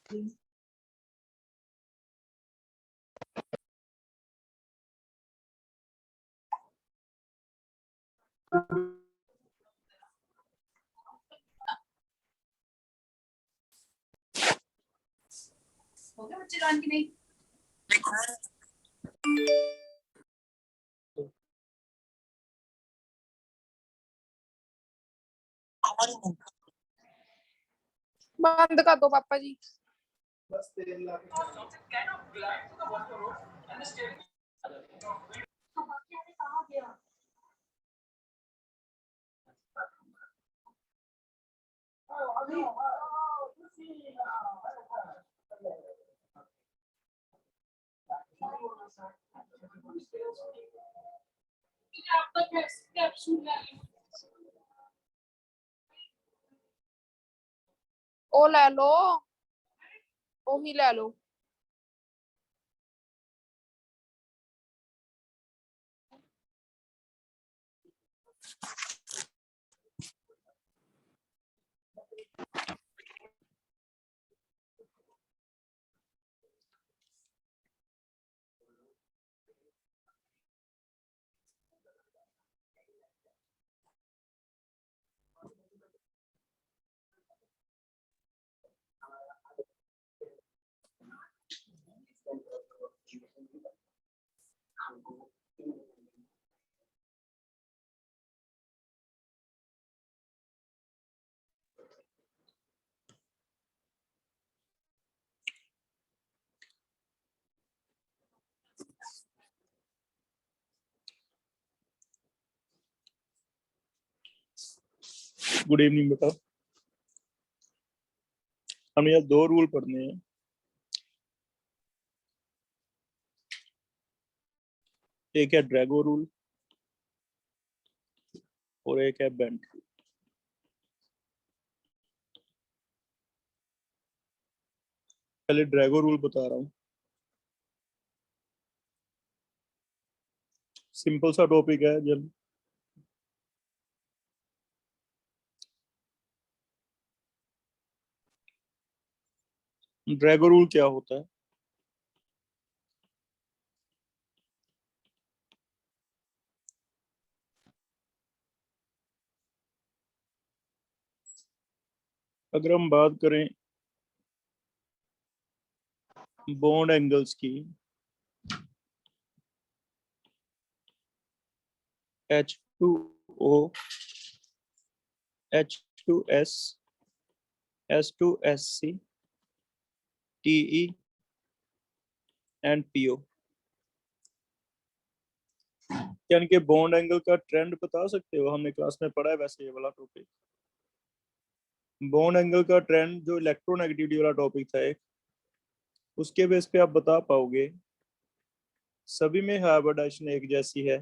हो गया बच्चे जान की नहीं? बंद कर दो पापा जी। ओ ले लो, ओही ले लो। गुड इवनिंग बेटा। हमें यहाँ 2 रूल पढ़ने हैं। एक है ड्रैगो रूल और एक है बेंट रूल। पहले ड्रैगो रूल बता रहा हूँ। सिंपल सा टॉपिक है। जब ड्रैगो रूल क्या होता है? अगर हम बात करें बॉन्ड एंगल्स की, H2O, H2S, S2SC, TE and PO, यानी कि बॉन्ड एंगल का ट्रेंड बता सकते हो? हमने क्लास में पढ़ा है वैसे ये वाला टॉपिक। बॉन्ड एंगल का ट्रेंड जो इलेक्ट्रोनेगेटिविटी वाला टॉपिक था एक, उसके बेस पे आप बता पाओगे सभी में हाइब्रिडाइजेशन एक जैसी है।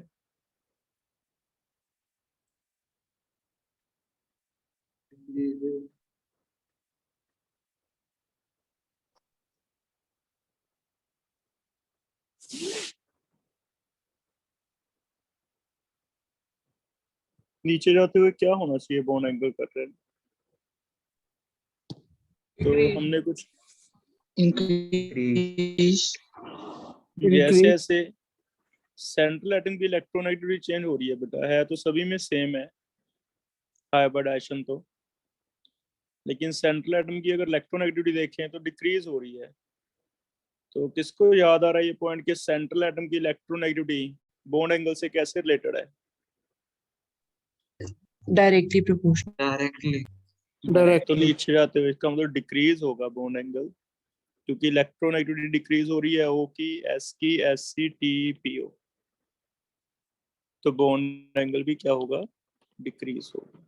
नीचे जाते हुए क्या होना चाहिए बॉन्ड एंगल का ट्रेंड? तो हमने कुछ जैसे ऐसे सेंट्रल एटम की इलेक्ट्रोनेगेटिविटी चेंज हो रही है बेटा, है तो सभी में सेम है हाइब्रिडाइजेशन तो, लेकिन सेंट्रल एटम की अगर इलेक्ट्रोनेगेटिविटी देखें तो डिक्रीज हो रही है। तो किसको याद आ रहा है ये पॉइंट कि सेंट्रल एटम की इलेक्ट्रोनेगेटिविटी बॉन्ड एंगल से कैसे रिलेटेड है? Directly proportional. तो नीचे जाते हुए इसका मतलब डिक्रीज होगा बॉन्ड एंगल, क्योंकि इलेक्ट्रोनेगेटिविटी डिक्रीज हो रही है O की, S की, SC, TE, PO, तो बॉन्ड एंगल भी क्या होगा? डिक्रीज होगा।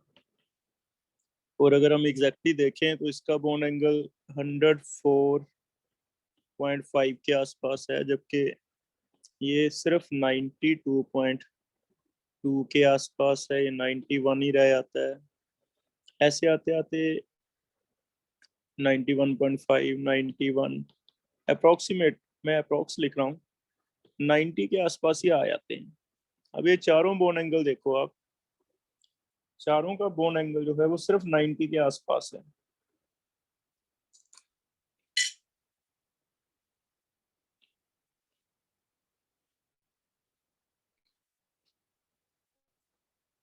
और अगर हम एग्जैक्टली देखें तो इसका बॉन्ड एंगल 104.5 के आसपास है, जबकि ये सिर्फ 92.2 के आसपास है। ये 91 ही रह जाता है। ऐसे आते आते 91.5, 91 अप्रोक्सीमेट, मैं अप्रोक्स लिख रहा हूँ, 90 के आसपास ही आ जाते हैं। अब ये चारों बॉन्ड एंगल देखो आप, चारों का बॉन्ड एंगल जो है वो सिर्फ 90 के आसपास है।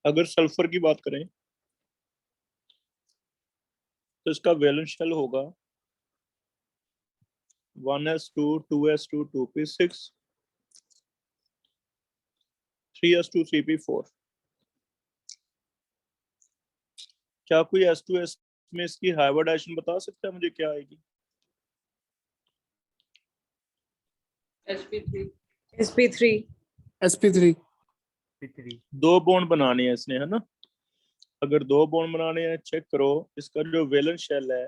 अगर सल्फर की बात करें तो इसका वैलेंस शेल होगा 1s2 2s2 2p6 3s2 3p4। क्या कोई s2s में इसकी हाइब्रिडाइजेशन बता सकता है मुझे क्या आएगी? sp3 sp3 दो बॉन्ड बनाने हैं इसने, है ना? अगर दो बॉन्ड बनाने हैं, चेक करो इसका जो वैलेंस शेल है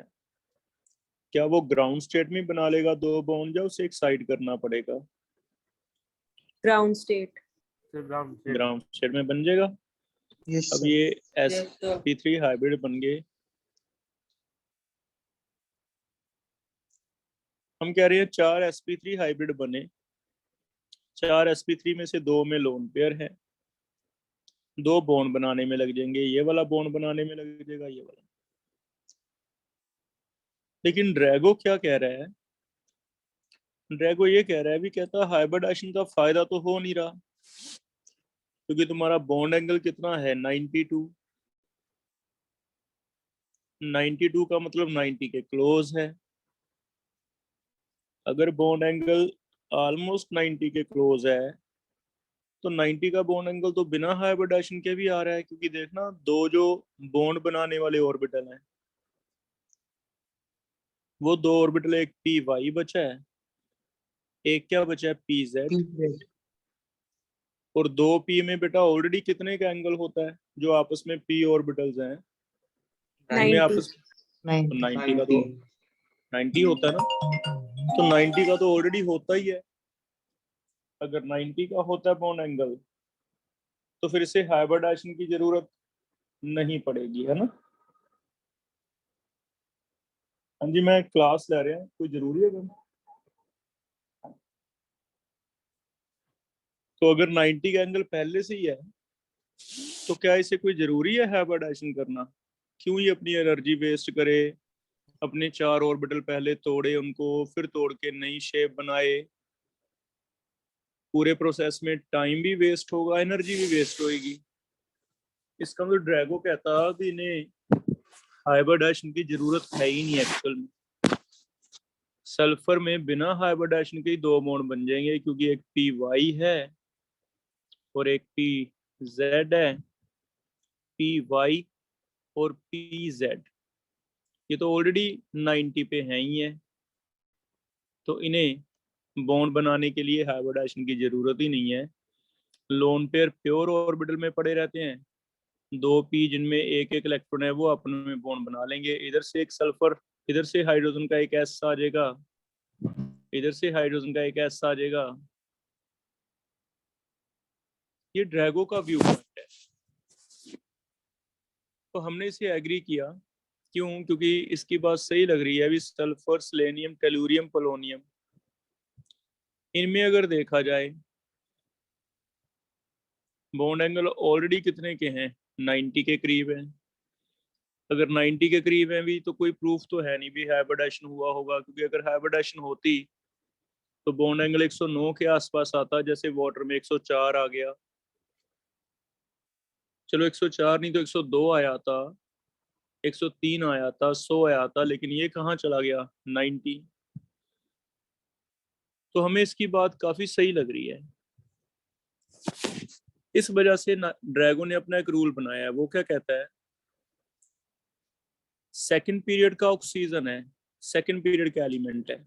क्या वो ग्राउंड स्टेट में बना लेगा दो बॉन्ड, या उसे एक्साइट करना पड़ेगा? ground state ग्राउंड स्टेट में बन जाएगा। Yes, अब sir. ये sp3 हाइब्रिड बन गए। हम कह रहे हैं 4 sp3 हाइब्रिड बने, 4 sp3 में से 2 में लोन पेयर है, 2 बॉन्ड बनाने में लग जाएंगे, ये वाला बॉन्ड बनाने में लग जाएगा, ये वाला। लेकिन ड्रैगो क्या कह रहा है? ड्रैगो ये कह रहा है, भी कहता है हाइब्रिडाइजेशन का फायदा तो हो नहीं रहा, क्योंकि तुम्हारा बॉन्ड एंगल कितना है 92। 92 का मतलब 90 के क्लोज है। अगर बॉन्ड एंगल ऑलमोस्ट 90 के क्लोज है तो 90 का बॉन्ड एंगल तो बिना हाइब्रिडाइजेशन के भी आ रहा है, क्योंकि देखना दो जो बॉन्ड बनाने वाले ऑर्बिटल हैं वो दो ऑर्बिटल, एक पी वाई बचा है, एक क्या बचा है पी जेड। PZ. और दो पी में बेटा ऑलरेडी कितने का एंगल होता है जो आपस में पी ऑर्बिटल्स हैं इनमें 90 आपस में? तो 90 का तो 90 होता है ना, तो 90 का तो ऑलरेडी होता ही है। अगर 90 का होता है बॉन्ड एंगल तो फिर इसे हाइब्रिडाइजेशन की जरूरत नहीं पड़ेगी, है ना? हाँ जी, मैं क्लास ले रहे हैं, कोई जरूरी है क्या? तो अगर 90 का एंगल पहले से ही है तो क्या इसे कोई जरूरी है हाइब्रिडाइजेशन करना? क्यों ये अपनी एनर्जी वेस्ट करे, अपने 4 ऑर्बिटल पहले तोड़े उनको, फिर तोड़ के नई शेप बनाए? पूरे प्रोसेस में टाइम भी वेस्ट होगा, एनर्जी भी वेस्ट होगी। इसका मतलब ड्रैगो कहता कि इन्हें हाइब्रिडाइजेशन की जरूरत है ही नहीं एक्चुअल में। सल्फर में बिना हाइब्रिडाइजेशन के ही 2 बॉन्ड बन जाएंगे, क्योंकि एक पी वाई है और एक पी जेड है। पी वाई और पी जेड ये तो ऑलरेडी 90 पे हैं ही है, तो इन्हें बॉन्ड बनाने के लिए हाइब्रिडाइजेशन की जरूरत ही नहीं है। लोन पेयर प्योर ऑर्बिटल में पड़े रहते हैं, 2 पी जिनमें एक एक इलेक्ट्रॉन है वो अपने में बॉन्ड बना लेंगे। इधर से एक सल्फर, इधर से हाइड्रोजन का एक एस आ जाएगा, इधर से हाइड्रोजन का एक एस आ जाएगा। ये ड्रैगो का व्यू पॉइंट है। तो हमने इसे एग्री किया, क्यों? क्योंकि इसकी बात सही लग रही है। अभी सल्फर, सेलेनियम, टेलुरियम, पोलोनियम, इनमें अगर देखा जाए बॉन्ड एंगल ऑलरेडी कितने के हैं, 90 के करीब है। अगर 90 के करीब है भी तो कोई प्रूफ तो है नहीं भी हाइब्रिडाइजेशन हुआ होगा, क्योंकि अगर हाइब्रिडाइजेशन होती तो बॉन्ड एंगल 109 के आसपास आता, जैसे वाटर में 104 आ गया। चलो 104 नहीं तो 102 आया था, 103 आया था, 100 आया था, लेकिन ये कहाँ चला गया 90। तो हमें इसकी बात काफी सही लग रही है। इस वजह से ड्रैगो ने अपना एक रूल बनाया है। वो क्या कहता है? सेकंड पीरियड का ऑक्सीजन है, सेकंड पीरियड का एलिमेंट है।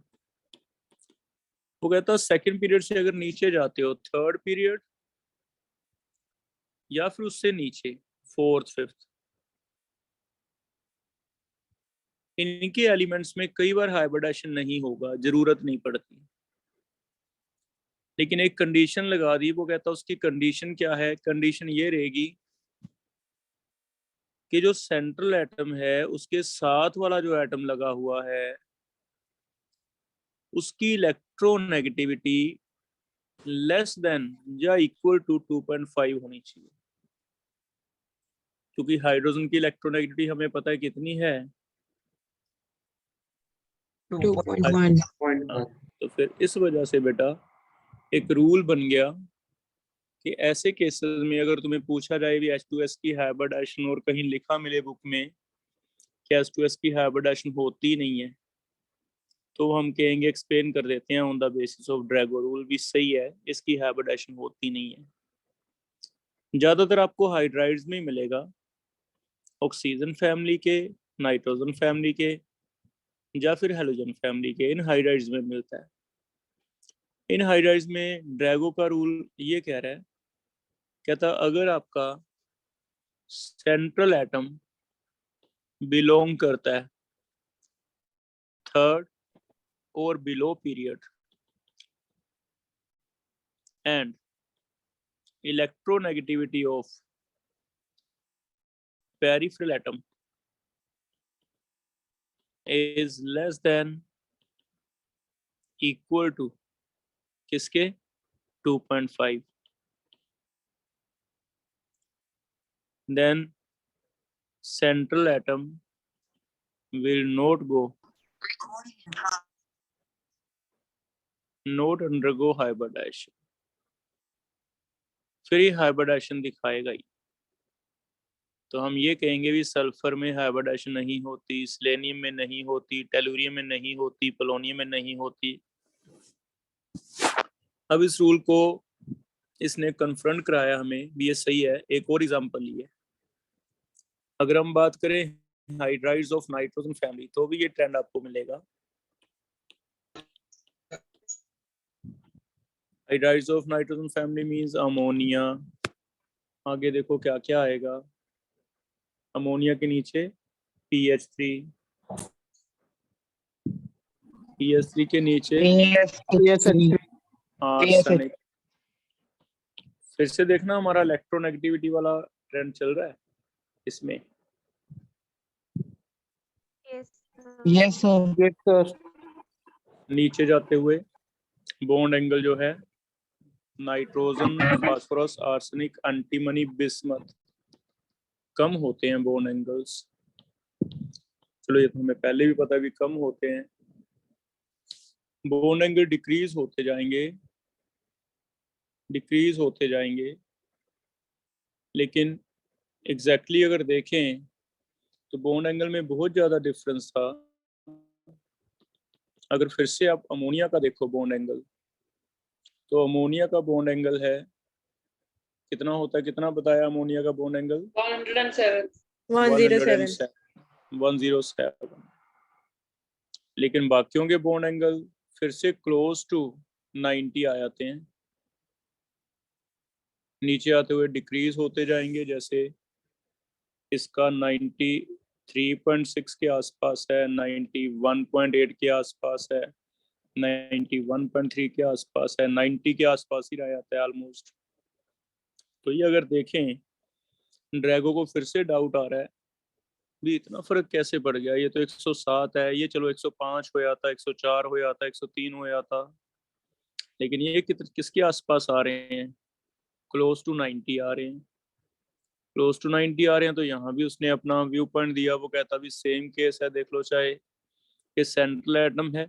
वो कहता है सेकंड पीरियड से अगर नीचे जाते हो, थर्ड पीरियड या फिर उससे नीचे फोर्थ, फिफ्थ, इनके एलिमेंट्स में कई बार हाइब्रिडाइजेशन नहीं होगा, जरूरत नहीं पड़ती। लेकिन एक कंडीशन लगा दी। वो कहता है उसकी कंडीशन क्या है? कंडीशन ये रहेगी कि जो सेंट्रल एटम है उसके साथ वाला जो एटम लगा हुआ है उसकी इलेक्ट्रोनेगेटिविटी लेस देन या इक्वल टू 2.5 होनी चाहिए। क्योंकि हाइड्रोजन की इलेक्ट्रोनेगेटिविटी हमें पता है कितनी है, 2.1. 2.1 हाँ, तो फिर इस वजह से बेटा एक रूल बन गया कि सेकंड पीरियड से नीचे जाते हो, थर्ड पीरियड या फिर उससे नीचे फोर्थ, फिफ्थ, इनके एलिमेंट्स में कई बार हाइब्रिडाइजेशन नहीं होगा, जरूरत नहीं पड़ती। लेकिन एक कंडीशन लगा दी। वो कहता सेकंड पीरियड से अगर नीचे जाते हो, थर्ड पीरियड या फिर उससे नीचे, इनके एलिमेंट्स में कई बार हाइब्रिडाइजेशन नहीं होगा, जरूरत नहीं पड़ती। कि ऐसे केसेस में अगर तुम्हें पूछा जाए भी H2S की हाइब्रिडाइजेशन और कहीं लिखा मिले बुक में कि H2S की हाइब्रिडाइजेशन होती नहीं है, तो हम कहेंगे, एक्सप्लेन कर देते हैं on the basis of Drago rule भी सही है, इसकी हाइब्रिडाइजेशन होती नहीं है। ज्यादातर आपको हाइड्राइड्स में ही मिलेगा, ऑक्सीजन फैमिली के, नाइट्रोजन फैमिली के या फिर हेलोजन फैमिली के, इन हाइड्राइड्स में मिलता है। इन हाइड्राइड्स में ड्रैगो का रूल ये कह रहा है, कहता अगर आपका सेंट्रल एटम बिलोंग करता है थर्ड और below period and electronegativity of peripheral atom is less than equal to किसके 2.5, then central atom will not undergo hybridization, फिर ये हाइब्रिडाइजेशन दिखाएगा ही। तो हम ये कहेंगे भी सल्फर में हाइब्रिडाइजेशन नहीं होती, सेलेनियम में नहीं होती, टेलुरियम में नहीं होती, पोलोनियम में नहीं होती। अब इस रूल को इसने कन्फ्रंट कराया हमें भी ये सही है। एक और एग्जांपल लिए, अगर हम बात करें हाइड्राइड्स ऑफ नाइट्रोजन फैमिली, तो भी ये ट्रेंड आपको मिलेगा। Hydrides of nitrogen family means ammonia, आगे देखो क्या क्या आएगा, अमोनिया के नीचे PH3, PH3 के नीचे आर्सेनिक। फिर से देखना हमारा इलेक्ट्रोनेगेटिविटी वाला ट्रेंड चल रहा है इसमें। Yes sir. नीचे जाते हुए बॉन्ड एंगल जो है nitrogen, phosphorus, arsenic, antimony, bismuth, कम होते हैं बॉन्ड एंगल्स। चलो ये तो हमें पहले भी पता भी कम होते हैं। बॉन्ड एंगल डिक्रीज होते जाएंगे, लेकिन एग्जैक्टली अगर देखें तो बॉन्ड एंगल में बहुत ज्यादा डिफरेंस था। अगर फिर से आप अमोनिया का देखो बॉन्ड एंगल, तो अमोनिया का बॉन्ड एंगल है कितना होता है, कितना बताया अमोनिया का बॉन्ड एंगल 107, लेकिन बाकियों के बॉन्ड एंगल फिर से क्लोज टू 90 आ जाते हैं। नीचे आते हुए डिक्रीज होते जाएंगे, जैसे इसका 93.6 के आसपास है, 91.8 के आसपास है, 91.3 के आसपास है, 90 के आसपास ही रह जाता है ऑलमोस्ट। तो ये अगर देखें, ड्रैगो को फिर से डाउट आ रहा है भी इतना फर्क कैसे पड़ गया, ये तो 107 है, ये चलो 105 हो जाता, 104 हो जाता, 103 हो जाता, लेकिन ये किसके आसपास आ रहे हैं, क्लोज टू 90 आ रहे हैं। क्लोज टू 90 आ रहे हैं तो यहाँ भी उसने अपना व्यू पॉइंट दिया, वो कहता भी सेम केस है, देख लो चाहे कि सेंट्रल एटम है,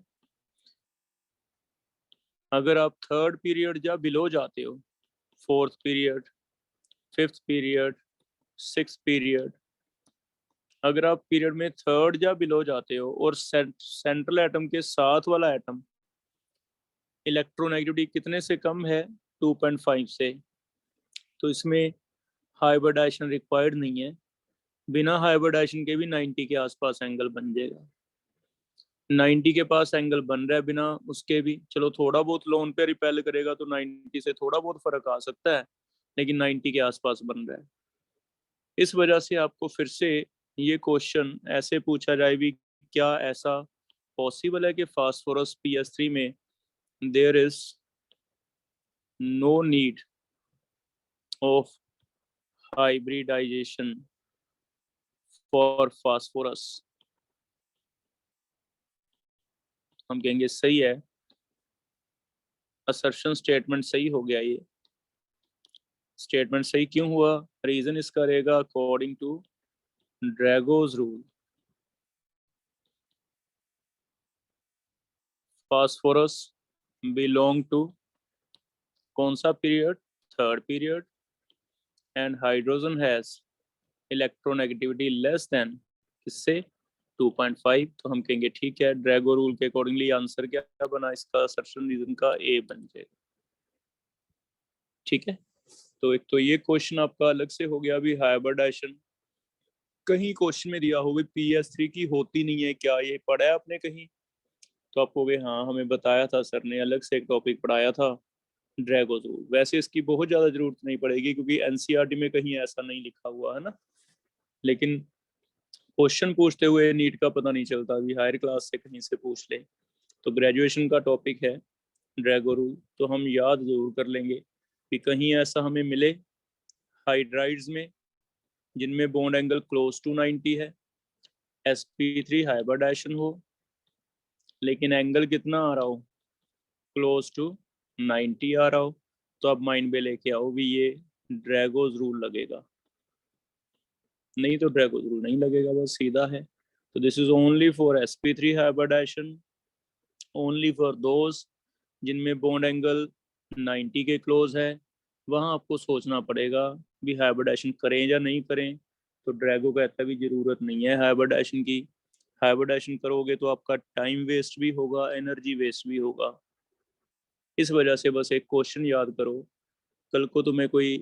अगर आप थर्ड पीरियड या बिलो जाते हो, fourth period, fifth period, six period, अगर आप पीरियड में थर्ड या बिलो जाते हो और सेंट्रल एटम के साथ वाला एटम इलेक्ट्रोनेगेटिविटी कितने से कम है, 2.5 से, तो इसमें हाइब्रिडाइजेशन रिक्वायर्ड नहीं है। बिना हाइब्रिडाइजेशन के भी 90 के आसपास एंगल बन जाएगा। 90 के पास एंगल बन रहा है बिना उसके भी, चलो थोड़ा बहुत लोन पे रिपेल करेगा तो 90 से थोड़ा बहुत फर्क आ सकता है, लेकिन 90 के आसपास बन रहा है। इस वजह से आपको फिर से ये क्वेश्चन ऐसे पूछा जाए भी, क्या ऐसा पॉसिबल है कि फास्फोरस PH3 में there is no need of hybridization for phosphorus? हम कहेंगे सही है, असर्शन स्टेटमेंट सही हो गया। ये स्टेटमेंट सही क्यों हुआ, रीजन इसका रहेगा according to Drago's rule, phosphorus belong to कौन सा period, third period and hydrogen has electronegativity less than किससे 2.5, तो हम कहेंगे ठीक है, ड्रैगो रूल के अकॉर्डिंगली आंसर क्या बना इसका, असर्शन रीजन का ए बन जाएगा। ठीक है, तो एक तो ये क्वेश्चन आपका अलग से हो गया। अभी हाइब्रिडाइजेशन कहीं क्वेश्चन में दिया होगा PS3 की होती नहीं है क्या, ये पढ़ा है आपने कहीं? तो आप कहोगे हाँ हमें बताया था सर ने, अलग से एक टॉपिक पढ़ाया था ड्रैगोज रूल। वैसे इसकी बहुत ज्यादा जरूरत नहीं पड़ेगी क्योंकि एनसीईआरटी में कहीं ऐसा नहीं लिखा हुआ है ना, लेकिन क्वेश्चन पूछते हुए नीट का पता नहीं चलता, अभी हायर क्लास से कहीं से पूछ ले। तो ग्रेजुएशन का टॉपिक है ड्रैगो रूल, तो हम याद जरूर कर लेंगे कि कहीं ऐसा हमें मिले हाइड्राइड्स में जिनमें बॉन्ड एंगल क्लोज टू 90 है, sp3 हाइब्रिडाइजेशन हो, लेकिन एंगल कितना आ रहा हो, क्लोज टू 90 आ रहा हो, तो आप माइंड में लेके आओ भी ये ड्रैगोज रूल लगेगा, नहीं तो ड्रैगोज रूल नहीं लगेगा, बस सीधा है। तो this is only for sp3 hybridization, only for those जिनमें बॉन्ड एंगल 90 के क्लोज है। वहाँ आपको सोचना पड़ेगा भी हाइब्रिडाइजेशन करें या नहीं करें। तो ड्रैगो कहता भी जरूरत नहीं है हाइब्रिडाइजेशन की, हाइब्रिडाइजेशन करोगे तो आपका टाइम वेस्ट भी होगा, एनर्जी वेस्ट भी होगा। इस वजह से बस एक क्वेश्चन याद करो, कल को तुम्हें कोई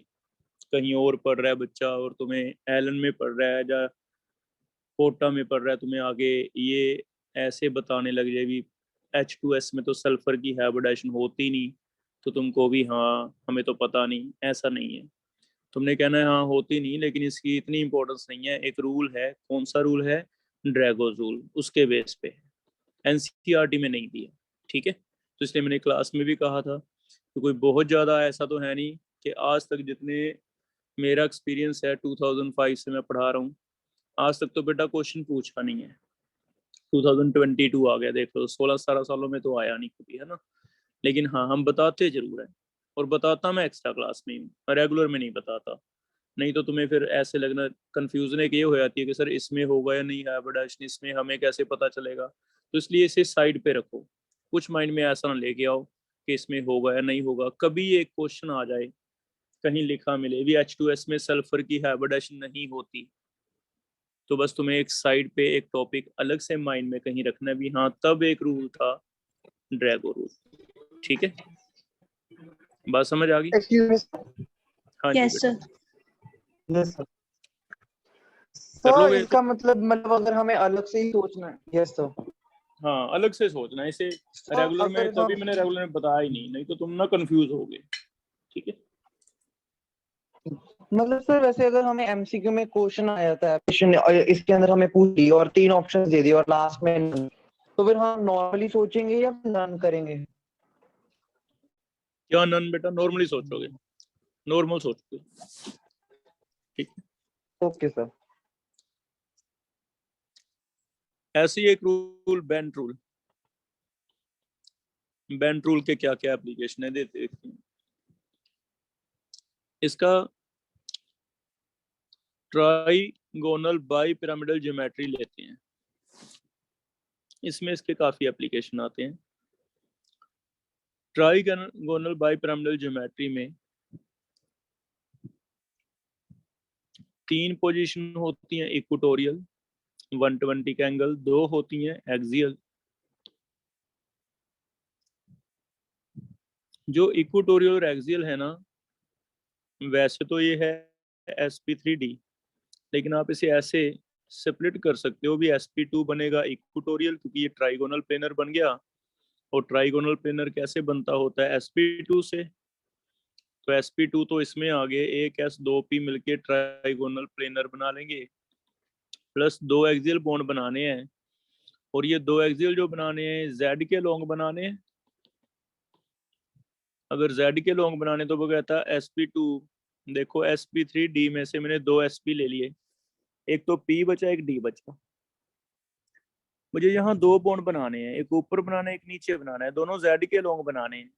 कहीं और पढ़ रहा है बच्चा और तुम्हें एलन में पढ़ रहा है या कोटा में पढ़ रहा है, तुम्हें आगे ये ऐसे बताने लग जाए भी H2S में तो सल्फर की हाइब्रिडाइजेशन होती नहीं, तो तुमको भी हाँ हमें तो पता नहीं, ऐसा नहीं है। तुमने कहना है हाँ होती नहीं, लेकिन इसकी इतनी इंपॉर्टेंस नहीं है। एक रूल है, कौन सा रूल है, ड्रैगोज रूल, उसके बेस पे एनसीईआरटी में नहीं दिया। ठीक है, तो इसलिए मैंने क्लास में भी कहा था कि कोई बहुत ज़्यादा ऐसा तो है नहीं कि आज तक जितने मेरा एक्सपीरियंस है 2005 से मैं पढ़ा रहा हूँ, आज तक तो बेटा क्वेश्चन पूछा नहीं है। 2022 आ गया, देख लो 16-17 सालों में तो आया नहीं कभी, है ना। लेकिन हाँ हम बताते जरूर हैं, और बताता मैं एक्स्ट्रा क्लास में हूँ, रेगुलर में नहीं बताता। नहीं तो तुम्हें फिर ऐसे लगना, कंफ्यूजन एक ये हो जाती है कि सर इसमें होगा या नहीं हाइब्रिडाइजेशन, इसमें हमें कैसे पता चलेगा। तो इसलिए इसे साइड पे रखो, कुछ माइंड में ऐसा ना लेके आओ कि इसमें होगा या नहीं होगा। कभी एक क्वेश्चन आ जाए कहीं लिखा मिले भी H2S में सल्फर की हाइब्रिडाइजेशन नहीं होती, तो बस तुम्हें एक साइड पे एक टॉपिक अलग से माइंड में कहीं रखना भी, हाँ तब एक रूल था ड्रैगो रूल। ठीक है, बात समझ आ गई? हाँ जी यस बेटा, सर। Yes sir. कर सर लोगे? इसका मतलब अगर हमें अलग से ही सोचना है। Yes sir. हाँ अलग से सोचना है इसे, सर, रेगुलर में अगर तभी हम- मैंने रेगुलर में बताया ही नहीं, नहीं तो तुम ना कंफ्यूज होगे। ठीक है, मतलब सर वैसे अगर हमें एमसीक्यू में क्वेश्चन आ जाता है, क्वेश्चन इसके अंदर हमें पूछ दी और 3 ऑप्शन दे दिए और लास्ट में none, तो फिर हम नॉर्मली सोचेंगे या नन करेंगे? क्या नन बेटा, नॉर्मली सोचोगे, नॉर्मल सोचोगे। ठीक है, ओके सर। ऐसे ही एक rule bent rule, bent rule के क्या क्या एप्लीकेशन है देखते हैं। इसका ट्राइगोनल बाई पिरामिडल ज्योमेट्री लेते हैं, इसमें इसके काफी एप्लीकेशन आते हैं। ट्राइगोनल बाई पिरामिडल ज्योमेट्री में 3 पोजीशन होती हैं इक्वेटोरियल 120 का एंगल, 2 होती हैं एक्सियल। जो इक्वेटोरियल और एक्सियल है ना, वैसे तो ये है sp3d, लेकिन आप इसे ऐसे स्प्लिट कर सकते हो भी sp2 बनेगा इक्वेटोरियल, क्योंकि ये ट्राइगोनल प्लेनर बन गया। और ट्राइगोनल प्लेनर कैसे बनता होता है, sp2 से। तो sp2 तो इसमें आ गए, एक s2p मिलके ट्राइगोनल प्लेनर बना लेंगे, प्लस 2 एक्सियल बॉन्ड बनाने हैं। और ये 2 एक्सियल जो बनाने हैं z के लॉन्ग बनाने हैं। अगर z के लॉन्ग बनाने तो वो कहता है sp2, देखो sp3d में से मैंने 2 sp ले लिए, एक तो p बचा एक d बचा। मुझे यहाँ 2 बॉन्ड बनाने हैं, एक ऊपर बनाना है एक नीचे बनाना है, दोनों z के लॉन्ग बनाने हैं।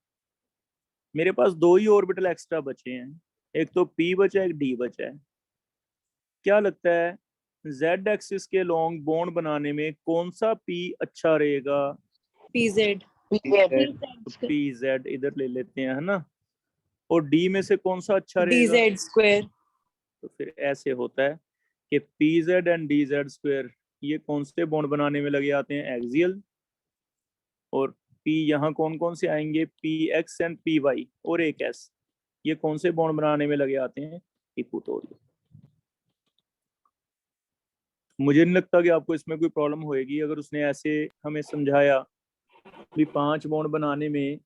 मेरे पास 2 ही ऑर्बिटल एक्स्ट्रा बचे हैं, एक तो p बचा एक d बचा है। क्या लगता है z एक्सिस के लॉन्ग बॉन्ड बनाने में कौन सा p अच्छा रहेगा? पीजेड। pz इधर ले लेते हैं, है ना। और डी में से कौन सा अच्छा रहेगा? dz square तो फिर ऐसे होता है कि P Z and D Z square ये कौन से बॉन्ड बनाने में लगे आते हैं? एक्सियल। और पी यहाँ कौन कौन से आएंगे? P x and p y और एक एस, ये कौन से बॉन्ड बनाने में लगे आते हैं? इक्वेटोरियल। मुझे नहीं लगता कि आपको इसमें कोई प्रॉब्लम होएगी अगर उसने ऐसे हमें समझाया भी 5 बॉन्ड बनाने में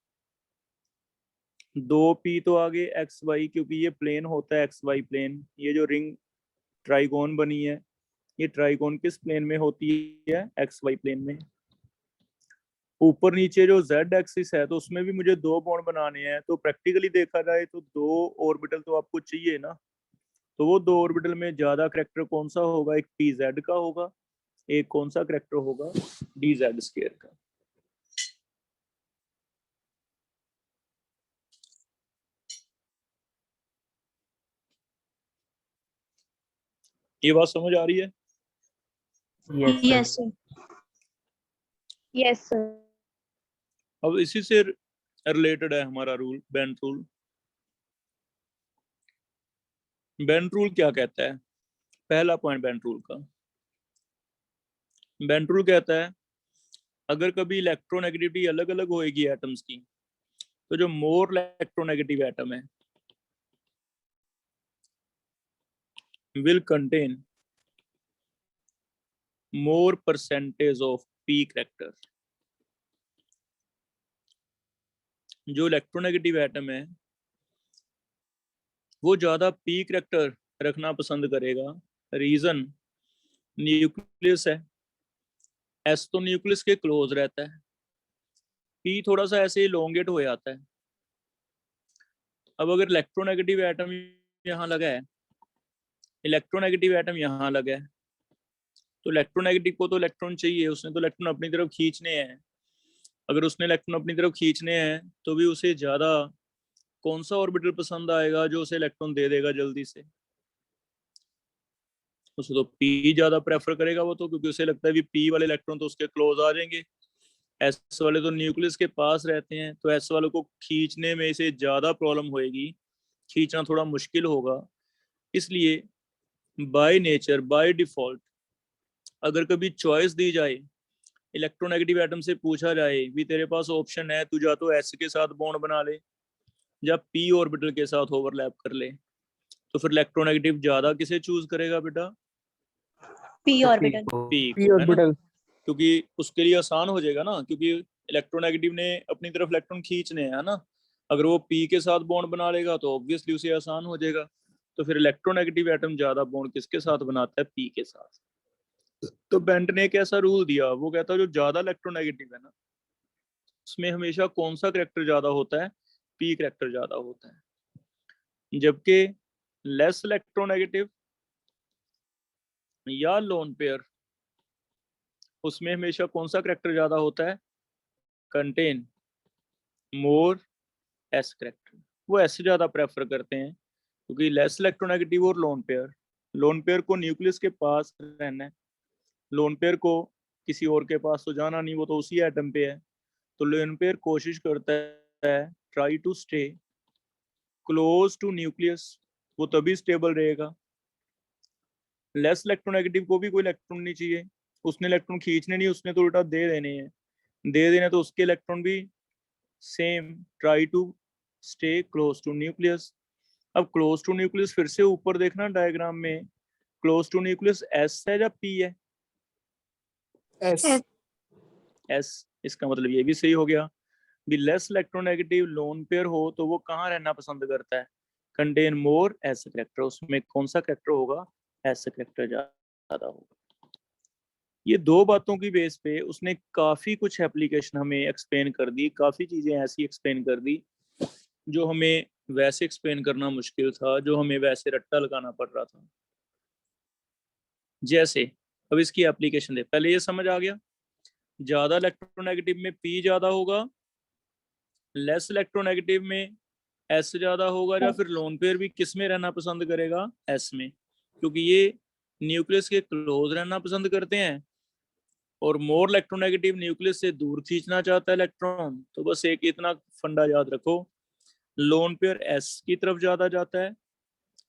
2 पी तो आगे एक्स वाई, क्योंकि ये प्लेन होता है एक्स वाई प्लेन। ये जो रिंग ट्राइगोन बनी है ये ट्राइगोन किस प्लेन में होती है? एक्स वाई प्लेन में। ऊपर नीचे जो z एक्सिस है तो उसमें भी मुझे 2 बॉन्ड बनाने हैं, तो प्रैक्टिकली देखा जाए तो 2 ऑर्बिटल तो आपको चाहिए ना। तो वो 2 ऑर्बिटल में ज्यादा करेक्टर कौन सा होगा? एक पी जेड का होगा, एक कौन सा करेक्टर होगा? डी जेड स्क्वायर का। ये बात समझ आ रही है? Yes, sir. yes sir अब इसी से रिलेटेड है हमारा rule, bent rule. Bent rule क्या कहता है? पहला पॉइंट बेंट रूल का, बेंट रूल कहता है अगर कभी इलेक्ट्रोनेगेटिविटी अलग अलग होएगी एटम्स की, तो जो मोर इलेक्ट्रोनेगेटिव एटम है will contain more percentage of p character। जो इलेक्ट्रोनेगेटिव एटम है वो ज्यादा p करैक्टर रखना पसंद करेगा। रीजन, न्यूक्लियस है, s तो न्यूक्लियस के क्लोज रहता है, p थोड़ा सा ऐसे इलोंगेट हो जाता है। अब अगर इलेक्ट्रोनेगेटिव एटम यहाँ लगा है, इलेक्ट्रोनेगेटिव एटम यहाँ लगा है, तो इलेक्ट्रोनेगेटिव को तो इलेक्ट्रॉन चाहिए, उसने तो इलेक्ट्रॉन अपनी तरफ खींचने हैं। अगर उसने इलेक्ट्रॉन अपनी तरफ खींचने हैं तो भी उसे ज्यादा कौन सा ऑर्बिटल पसंद आएगा जो उसे इलेक्ट्रॉन दे देगा जल्दी से? उसे तो पी ज्यादा प्रेफर करेगा वो तो, क्योंकि उसे लगता है कि पी वाले इलेक्ट्रॉन तो उसके क्लोज आ जाएंगे। एस वाले तो न्यूक्लियस के पास रहते हैं, तो एस वालों को खींचने में इसे ज्यादा प्रॉब्लम होएगी, खींचना थोड़ा मुश्किल होगा। इसलिए बाय नेचर, बाय डिफॉल्ट, अगर कभी चॉइस दी जाए, इलेक्ट्रोनेगेटिव एटम से पूछा जाए भी तेरे पास ऑप्शन है, तू या तो एस के साथ बॉन्ड बना ले या पी ऑर्बिटल के साथ ओवरलैप कर ले, तो फिर इलेक्ट्रोनेगेटिव ज्यादा किसे चूज करेगा बेटा? p orbital पी ऑर्बिटल, क्योंकि उसके लिए आसान हो जाएगा ना, क्योंकि इलेक्ट्रोनेगेटिव ने अपनी तरफ इलेक्ट्रॉन खींचने हैं ना। अगर वो पी के साथ बॉन्ड बना लेगा तो ऑब्वियसली उसे आसान हो जाएगा। तो फिर इलेक्ट्रोनेगेटिव एटम ज्यादा बॉन्ड किसके साथ बनाता है? पी के साथ। तो बेंट ने एक ऐसा रूल दिया, वो कहता है जो ज्यादा इलेक्ट्रोनेगेटिव है ना उसमें हमेशा कौन सा करैक्टर ज्यादा होता है? पी करैक्टर ज्यादा होता है। जबकि लेस इलेक्ट्रोनेगेटिव या लोन पेयर, उसमें हमेशा कौन सा करैक्टर ज्यादा होता है? Contain more S character. वो ऐसे ज्यादा प्रेफर करते हैं क्योंकि लेस इलेक्ट्रोनेगेटिव और लोन पेयर को न्यूक्लियस के पास रहना है, लोन पेयर को किसी और के पास तो जाना नहीं, वो तो उसी एटम पे है। तो लोन पेयर कोशिश करता है try to stay close to nucleus, वो तभी स्टेबल रहेगा। लेस इलेक्ट्रोनेगेटिव को भी कोई इलेक्ट्रॉन नहीं चाहिए, उसने इलेक्ट्रॉन खींचने नहीं, उसने तो उल्टा दे देने, तो उसके इलेक्ट्रॉन भी same try to stay close to nucleus. अब क्लोज टू न्यूक्लियस फिर से ऊपर देखना डायग्राम में, क्लोज टू न्यूक्लियस एस है या पी है? एस। इसका मतलब ये भी सही हो गया भी लेस इलेक्ट्रोनेगेटिव लोन पेयर हो तो वो कहाँ रहना पसंद करता है? Contain more S character. उसमें कौन सा करैक्टर होगा? एस करैक्टर ज्यादा होगा। ये 2 बातों की बेस पे उसने काफी कुछ एप्लीकेशन हमें एक्सप्लेन कर दी, काफी चीजें ऐसी एक्सप्लेन कर दी जो हमें वैसे एक्सप्लेन करना मुश्किल था, जो हमें वैसे रट्टा लगाना पड़ रहा था। जैसे अब इसकी एप्लीकेशन दे, पहले ये समझ आ गया ज्यादा इलेक्ट्रोनेगेटिव में पी ज्यादा होगा, लेस इलेक्ट्रोनेगेटिव में एस ज्यादा होगा, या फिर लोन पेयर भी किस में रहना पसंद करेगा? एस में, क्योंकि ये न्यूक्लियस के क्लोज रहना पसंद करते हैं और मोर इलेक्ट्रोनेगेटिव न्यूक्लियस से दूर खींचना चाहता है इलेक्ट्रॉन। तो बस एक इतना फंडा याद रखो, लोन पेयर एस की तरफ ज्यादा जाता है,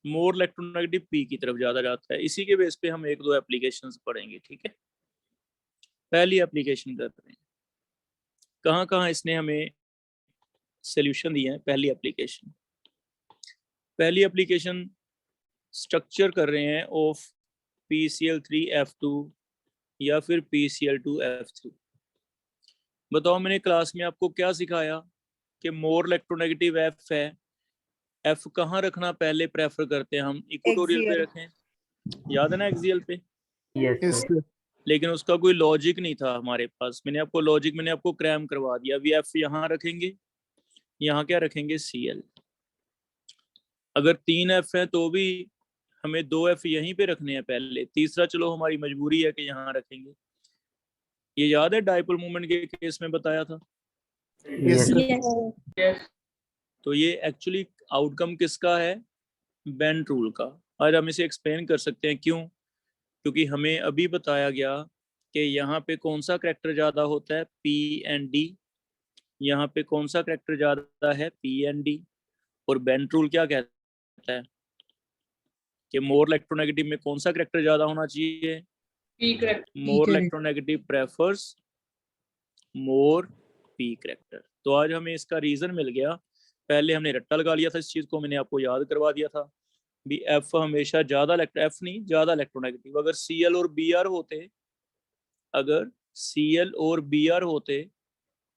मोर इलेक्ट्रोनेगेटिव पी की तरफ ज्यादा जाता है। इसी के बेस पे हम एक दो एप्लीकेशंस पढ़ेंगे, ठीक है। पहली एप्लीकेशन करते हैं, कहाँ कहाँ इसने हमें सॉल्यूशन दिया है। पहली एप्लीकेशन स्ट्रक्चर कर रहे हैं ऑफ PCl3F2 या फिर PCl2F3। बताओ मैंने क्लास में आपको क्या सिखाया कि मोर इलेक्ट्रोनेगेटिव F है, F कहाँ रखना पहले प्रेफर करते हैं हम, इक्वेटोरियल पे रखें, याद है ना, एक्सियल पे। Yes sir. लेकिन उसका कोई लॉजिक नहीं था हमारे पास। मैंने आपको क्रैम करवा दिया। अभी F यहाँ रखेंगे, यहाँ क्या रखेंगे, Cl। अगर 3 F है तो भी हमें 2 F यहीं पे रखने हैं पहले, तीसरा चलो हमारी मजबूरी है कि यहाँ रखेंगे। ये याद है डाइपोल मोमेंट के केस में बताया था। यस तो ये एक्चुअली आउटकम किसका है, बेंट रूल का। आज हम इसे एक्सप्लेन कर सकते हैं, क्यों, क्योंकि हमें अभी बताया गया कि यहाँ पे कौन सा करैक्टर ज्यादा होता है, P एंड D। यहाँ पे कौन सा करैक्टर ज्यादा है, P एंड D। और बेंट रूल क्या कहता है कि मोर इलेक्ट्रोनेगेटिव में कौन सा करैक्टर ज्यादा होना चाहिए, मोर इलेक्ट्रोनेगेटिव प्रेफर्स मोर P करैक्टर। तो आज हमें इसका रीजन मिल गया। पहले हमने रट्टा लगा लिया था इस चीज को, मैंने आपको याद करवा दिया था भी F हमेशा ज्यादा ज्यादा इलेक्ट्रोनेगेटिव। अगर Cl और Br होते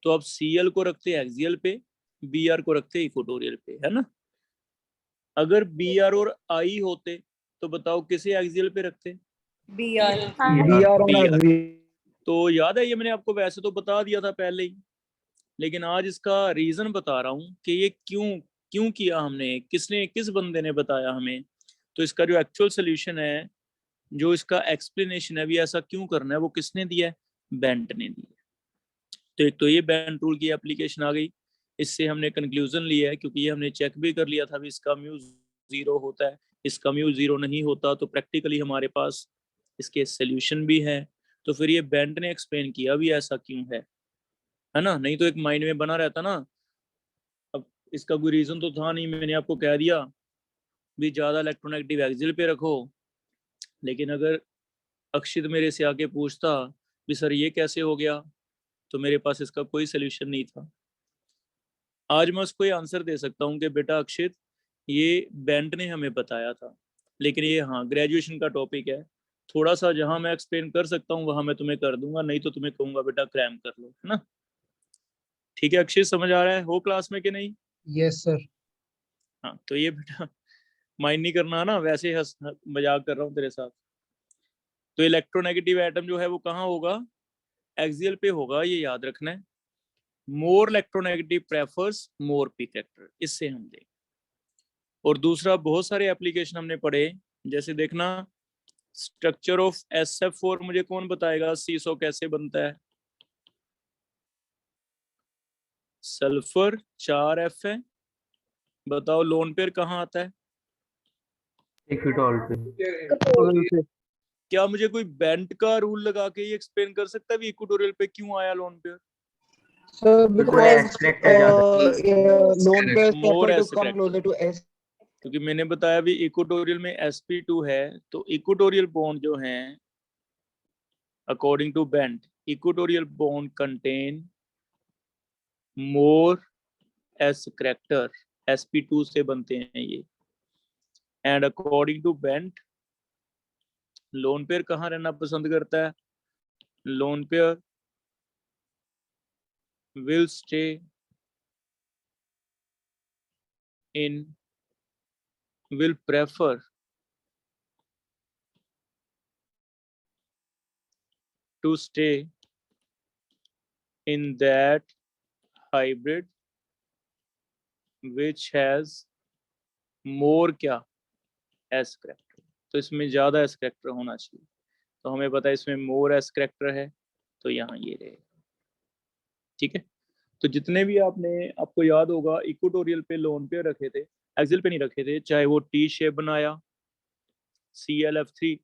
तो अब Cl को रखते एक्सियल पे, Br को रखते इक्वेटोरियल पे, है ना। अगर Br और I होते तो बताओ किसे एक्सियल पे रखते, Br। तो याद है ये मैंने आपको वैसे तो बता दिया था पहले ही, लेकिन आज इसका रीजन बता रहा हूँ कि ये क्यों किया हमने, किस बंदे ने बताया हमें। तो इसका जो एक्चुअल सोल्यूशन है, जो इसका एक्सप्लेनेशन है भी ऐसा क्यों करना है, वो किसने दिया है, बेंट ने दिया। तो एक तो ये बेंट रूल की एप्लीकेशन आ गई। इससे हमने कंक्लूजन लिया है, क्योंकि ये हमने चेक भी कर लिया था भी इसका म्यू 0 होता है, इसका म्यू 0 नहीं होता। तो प्रैक्टिकली हमारे पास इसके सोल्यूशन भी है। तो फिर ये बेंट ने एक्सप्लेन किया भी ऐसा क्यों है ना। नहीं तो एक माइंड में बना रहता ना। अब इसका कोई रीजन तो था नहीं, मैंने आपको कह दिया भी ज्यादा इलेक्ट्रोनेगेटिव एक्सियल पे रखो। लेकिन अगर अक्षित मेरे से आके पूछता भी सर ये कैसे हो गया, तो मेरे पास इसका कोई सोल्यूशन नहीं था। आज मैं उसको ये आंसर दे सकता हूँ कि बेटा अक्षित, ये बेंट ने हमें बताया था, लेकिन ये हाँ ग्रेजुएशन का टॉपिक है। थोड़ा सा जहां मैं एक्सप्लेन कर सकता हूँ वहां मैं तुम्हें कर दूंगा, नहीं तो तुम्हें कहूंगा बेटा क्रैम कर लो, है ना। ठीक है अक्षित, समझ आ रहा है हो क्लास में कि नहीं। Yes sir. हाँ तो ये बेटा माइंड नहीं करना ना, वैसे मजाक कर रहा हूँ तेरे साथ। तो इलेक्ट्रोनेगेटिव एटम जो है वो कहाँ होगा, एक्सियल पे होगा, ये याद रखना है। मोर इलेक्ट्रोनेगेटिव प्रेफर्स मोर P करैक्टर, इससे हम देखें। और दूसरा बहुत सारे एप्लीकेशन हमने पढ़े, जैसे देखना स्ट्रक्चर ऑफ SF4 मुझे कौन बताएगा, सीसो कैसे बनता है। सल्फर 4 F है, बताओ लोन पेयर कहाँ आता है, इक्वेटोरियल पे। क्या मुझे कोई बेंट का रूल लगा के ये एक्सप्लेन कर सकता है भी इक्वेटोरियल पे क्यों आया lone pair. Sir, because lone pairs More prefer to as come correct. closer to S. क्योंकि मैंने बताया भी इक्वेटोरियल में sp2 है, तो इक्वेटोरियल बॉन्ड जो हैं according to Bent, equatorial bond contain more s character, sp2 से बनते हैं ये। And according to Bent lone pair कहाँ रहना पसंद करता है, lone pair will stay in, will prefer to stay in that hybrid which has more क्या S करैक्टर। तो इसमें ज्यादा S करैक्टर होना चाहिए, तो हमें पता है इसमें मोर S करैक्टर है, तो यहाँ ये रहेगा। ठीक है, तो जितने भी आपको याद होगा इक्वेटोरियल पे लोन पेयर रखे थे, एक्सियल पे नहीं रखे थे, चाहे वो T शेप बनाया ClF3,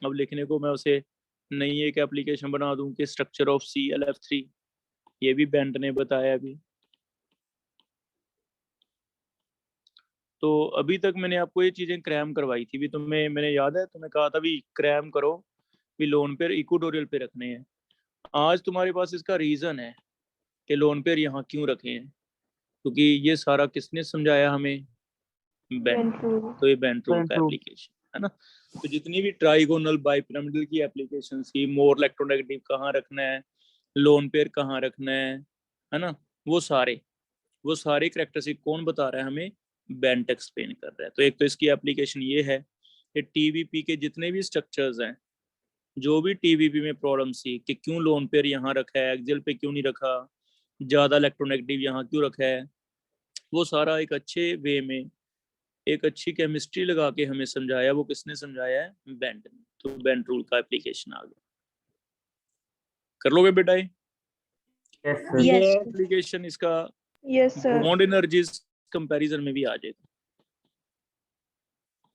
अब लिखने को मैं उसे नई एक एप्लीकेशन बना दूं कि स्ट्रक्चर ऑफ ClF3, ये भी बेंट ने बताया अभी। तो अभी तक मैंने आपको ये चीजें क्रैम करवाई थी भी, तुम्हें मैंने याद है तुम्हें कहा था भी क्रैम करो भी, लोन पेयर इक्वेटोरियल पे रखने हैं। आज तुम्हारे पास इसका रीजन है कि लोन पेयर यहाँ क्यों रखे हैं, क्योंकि ये सारा किसने समझाया हमें, बेंट। तो ये बेंट रूल का एप्लीकेशन है ना। तो जितनी भी ट्राइगोनल बाइपिरामिडल की एप्लीकेशन थी, मोर इलेक्ट्रोनेगेटिव कहाँ रखना है, लोन पेयर कहाँ रखना है ना, वो सारे कैरेक्टरिस्टिक कौन बता रहा है हमें, बेंट एक्सप्लेन कर रहा है। तो एक तो इसकी एप्लीकेशन ये है कि टीवीपी के जितने भी स्ट्रक्चर्स हैं, जो भी टीवीपी में प्रॉब्लम थी कि क्यों लोन पेयर यहाँ रखा है, एक्सियल पे क्यों नहीं रखा, ज्यादा इलेक्ट्रोनेगेटिव यहाँ क्यों रखा है, वो सारा एक अच्छे वे में, एक अच्छी केमिस्ट्री लगा के हमें समझाया। वो किसने समझाया है, बेंट ने। तो बेंट रूल का एप्लीकेशन आ गया। कर लोगे बेटा ये? एप्लीकेशन इसका बॉन्ड एनर्जीज कंपैरिजन में भी आ जाएगा।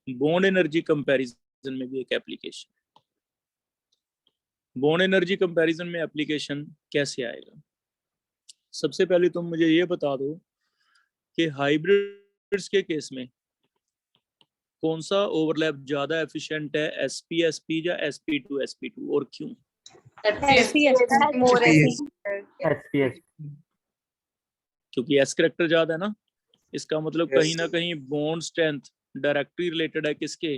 बॉन्ड एनर्जी कंपैरिजन में भी एक एप्लीकेशन। बॉन्ड एनर्जी कंपैरिजन में एप्लीकेशन कैसे आएगा? सबसे पहले तुम मुझे ये बता दो कि हाइब्रिड्स के केस में कौन सा ओवरलैप ज्यादा एफिशिएंट है, sp sp या sp2 sp2, और क्यों? क्योंकि s करेक्टर ज्यादा है ना। इसका मतलब कहीं ना कहीं बॉन्ड स्ट्रेंथ डायरेक्टली रिलेटेड है किसके,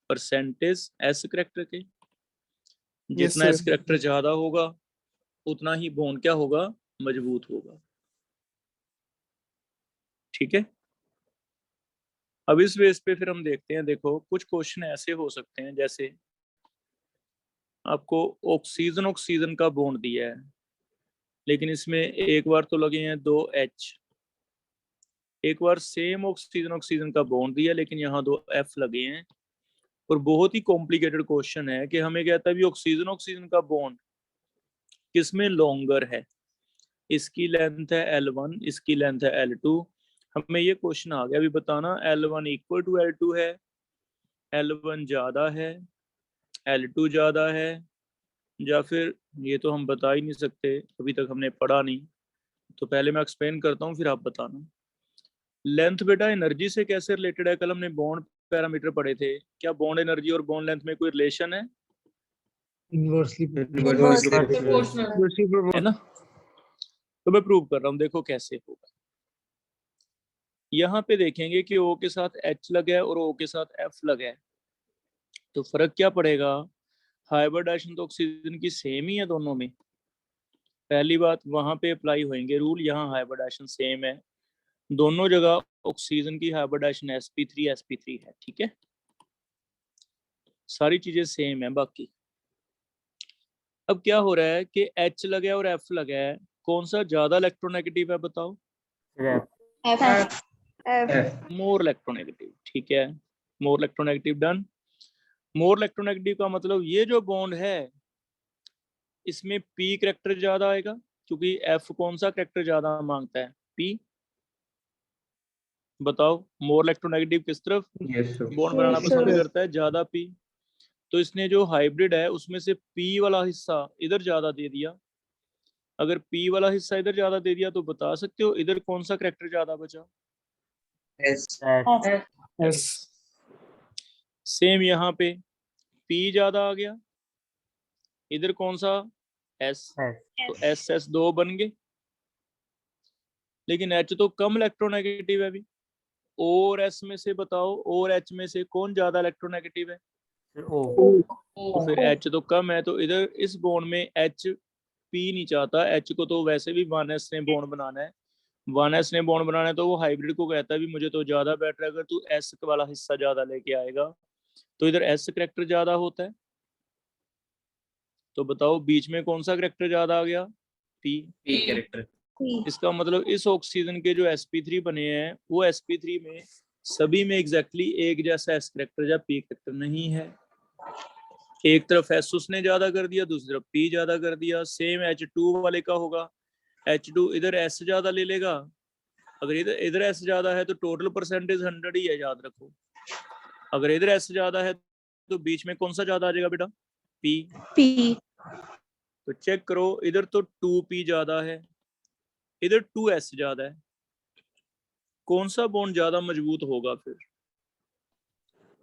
परसेंटेज s करेक्टर के। जितना s करेक्टर ज्यादा होगा उतना ही बॉन्ड क्या होगा, मजबूत होगा। ठीक है। अब इस बेस पे फिर हम देखते हैं, देखो कुछ क्वेश्चन ऐसे हो सकते हैं, जैसे आपको ऑक्सीजन ऑक्सीजन का बॉन्ड दिया है, लेकिन इसमें एक बार तो लगे हैं 2 H, एक बार सेम ऑक्सीजन ऑक्सीजन का बॉन्ड दिया लेकिन यहाँ 2 F लगे हैं। और बहुत ही कॉम्प्लिकेटेड क्वेश्चन है कि हमें कहता है भी ऑक्सीजन ऑक्सीजन का बॉन्ड किसमें लॉन्गर है, इसकी लेंथ है L1, इसकी लेंथ है L2। हमें ये क्वेश्चन आ गया, अभी बताना L1 इक्वल टू L2 है, L1 ज्यादा है, L2 ज्यादा है, या फिर ये तो हम बता ही नहीं सकते, अभी तक हमने पढ़ा नहीं। तो पहले मैं एक्सप्लेन करता हूँ फिर आप बताना। लेंथ बेटा एनर्जी से कैसे रिलेटेड है? कल हमने बॉन्ड पैरामीटर पढ़े थे। क्या बॉन्ड एनर्जी और बॉन्ड लेंथ में कोई रिलेशन है? इनवर्सली है ना। तो मैं प्रूव कर रहा हूँ, देखो कैसे होगा। यहाँ पे देखेंगे कि O के साथ H लगा है और O के साथ F लगा है, तो फर्क क्या पड़ेगा? हाइब्रिडाइजेशन तो ऑक्सीजन की सेम ही है दोनों में। पहली बात वहां पे अप्लाई होंगे रूल, यहाँ हाइब्रिडाइजेशन सेम है दोनों जगह। ऑक्सीजन की हाइब्रिडाइजेशन sp3 है, ठीक है, सारी चीजें सेम है बाकी। अब क्या हो रहा है कि H लगा है और F लगा है, कौन सा ज्यादा इलेक्ट्रोनेगेटिव है बताओ? मोर इलेक्ट्रोनेगेटिव, ठीक है, more electronegative done. More electronegative का मतलब ये जो बॉन्ड है इसमें P करेक्टर ज्यादा आएगा, क्योंकि F कौन सा करेक्टर ज्यादा मांगता है, P। बताओ मोर इलेक्ट्रोनेगेटिव किस तरफ बॉन्ड बनाना पसंद करता है, ज्यादा P। तो इसने जो हाइब्रिड है उसमें से P वाला हिस्सा इधर ज्यादा दे दिया। अगर P वाला हिस्सा इधर ज्यादा दे दिया तो बता सकते हो इधर कौन सा करेक्टर ज्यादा बचा? एस। सेम यहाँ पे P ज्यादा आ गया, इधर कौन सा, S, तो SS 2 बन गए। लेकिन H तो कम इलेक्ट्रोनेगेटिव है अभी। और S में से बताओ, और H में से कौन ज्यादा इलेक्ट्रोनेगेटिव है? तो फिर H तो कम है, तो इधर इस बॉन्ड में H P नहीं चाहता। H को तो वैसे भी 1s ने बॉन्ड बनाना है, 1s ने बॉन्ड बनाना है, तो वो हाइब्रिड को कहता है भी मुझे तो ज्यादा बेटर है अगर तू S वाला हिस्सा ज्यादा लेके आएगा। तो इधर S करेक्टर ज्यादा होता है, तो बताओ बीच में कौन सा करेक्टर ज्यादा आ गया, P करेक्टर। इसका मतलब इस ऑक्सीजन के जो sp3 बने हैं वो sp3 में सभी में एग्जैक्टली एक जैसा S करेक्टर या P करेक्टर नहीं है। एक तरफ S उसने ज्यादा कर दिया, दूसरी तरफ P ज्यादा कर दिया। सेम H2 वाले का होगा, H2 इधर S ज्यादा ले लेगा, अगर इधर S ज्यादा है तो टोटल परसेंटेज 100 ही है, याद रखो। अगर इधर S ज्यादा है तो बीच में कौन सा ज्यादा आ जाएगा बेटा, P। तो चेक करो, इधर तो 2P ज्यादा है, इधर 2S ज्यादा है। कौन सा बॉन्ड ज्यादा मजबूत होगा फिर?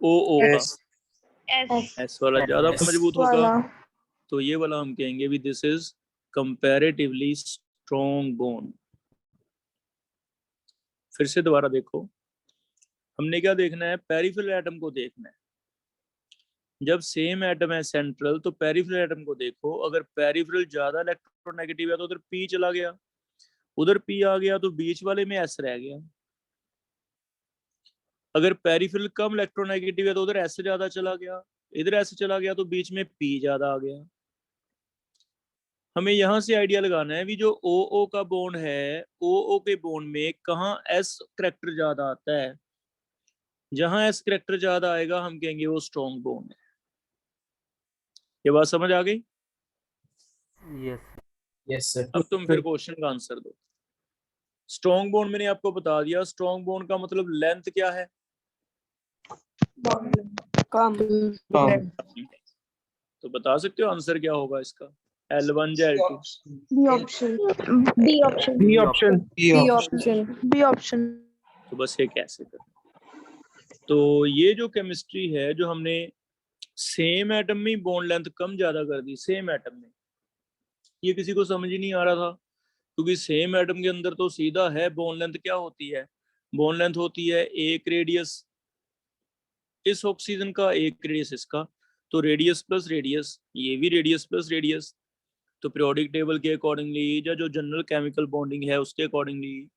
ओ ओ का एस वाला ज्यादा मजबूत होगा, तो ये वाला हम कहेंगे भी this is comparatively strong bond. फिर से दोबारा देखो, हमने क्या देखना है? पेरिफेरल एटम को देखना है। जब सेम एटम है सेंट्रल, तो पेरिफेरल एटम को देखो, अगर पेरिफेरल ज्यादा इलेक्ट्रोनेगेटिव है तो उधर पी चला गया, उधर पी आ गया तो बीच वाले में एस रह गया। अगर पेरिफेरल कम इलेक्ट्रोनेगेटिव है तो उधर एस ज्यादा चला गया, इधर एस चला गया तो बीच में पी ज्यादा आ गया। हमें यहां से आइडिया लगाना है भी जो ओ ओ का बॉन्ड है, ओ ओ के बॉन्ड में कहाँ एस करैक्टर ज्यादा आता है। जहां एस करैक्टर ज्यादा आएगा हम कहेंगे वो स्ट्रॉन्ग बॉन्ड है। ये बात समझ आ गई? Yes sir. अब तुम फिर क्वेश्चन का आंसर दो। स्ट्रॉन्ग बॉन्ड मैंने आपको बता दिया, स्ट्रॉन्ग बॉन्ड का मतलब लेंथ क्या है? कम। तो बता सकते हो आंसर क्या होगा इसका? L1 या L2? B option. B option. B option. B option. B option. तो बस ये कैसे कर, तो ये जो केमिस्ट्री है जो हमने सेम एटम में बॉन्ड लेंथ कम ज्यादा कर दी, सेम एटम में, ये किसी को समझ ही नहीं आ रहा था, क्योंकि सेम एटम के अंदर तो सीधा है बॉन्ड लेंथ क्या होती है? बॉन्ड लेंथ होती है एक रेडियस इस ऑक्सीजन का, एक रेडियस इसका, तो रेडियस प्लस रेडियस, ये भी रेडियस प्लस रेडियस। तो पीरियोडिक टेबल के अकॉर्डिंगली या जो जनरल केमिकल बॉन्डिंग है उसके अकॉर्डिंगली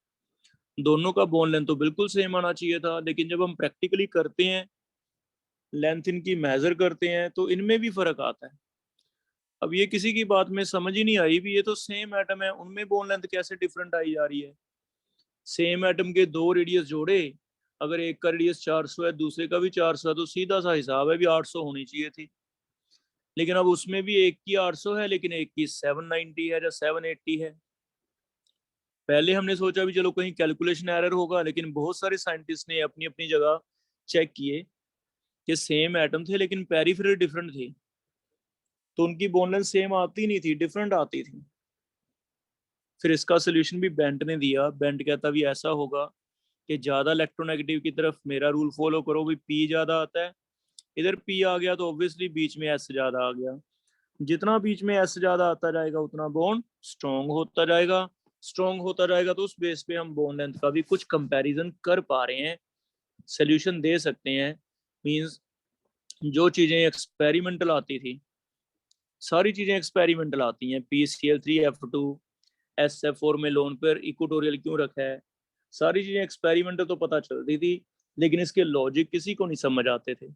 दोनों का बॉन्ड लेंथ तो बिल्कुल सेम आना चाहिए था, लेकिन जब हम प्रैक्टिकली करते हैं, लेंथ इनकी मेजर करते हैं, तो इनमें भी फर्क आता है। अब ये किसी की बात में समझ ही नहीं आई भी ये तो सेम एटम है, उनमें बॉन्ड लेंथ कैसे डिफरेंट आई जा रही है? सेम एटम के दो रेडियस जोड़े, अगर एक का रेडियस 400 है दूसरे का भी 400 है, तो सीधा सा हिसाब है भी 800 होनी चाहिए थी। लेकिन अब उसमें भी एक की 800 है लेकिन एक की 790 है या 780 है। पहले हमने सोचा भी चलो कहीं कैलकुलेशन एरर होगा, लेकिन बहुत सारे साइंटिस्ट ने अपनी अपनी जगह चेक किए कि सेम एटम थे लेकिन पेरिफेरल डिफरेंट थे, तो उनकी बॉन्ड लेंथ सेम आती नहीं थी, डिफरेंट आती थी। फिर इसका सोल्यूशन भी बेंट ने दिया। बेंट कहता भी ऐसा होगा कि ज्यादा इलेक्ट्रोनेगेटिव की तरफ मेरा रूल फॉलो करो, भी पी ज्यादा आता है, इधर पी आ गया तो ऑब्वियसली बीच में एस ज्यादा आ गया। जितना बीच में एस ज्यादा आता जाएगा उतना बॉन्ड स्ट्रॉन्ग होता जाएगा, स्ट्रॉन्ग होता जाएगा। तो उस बेस पे हम बॉन्ड लेंथ का भी कुछ कंपैरिजन कर पा रहे हैं, सोल्यूशन दे सकते हैं। मींस जो चीजें एक्सपेरिमेंटल आती थी, सारी चीजें एक्सपेरिमेंटल आती हैं। PCl3F2 SF4 में लोन पर इक्वेटोरियल क्यों रखा है, सारी चीजें एक्सपेरिमेंटल तो पता चलती थी, लेकिन इसके लॉजिक किसी को नहीं समझ आते थे।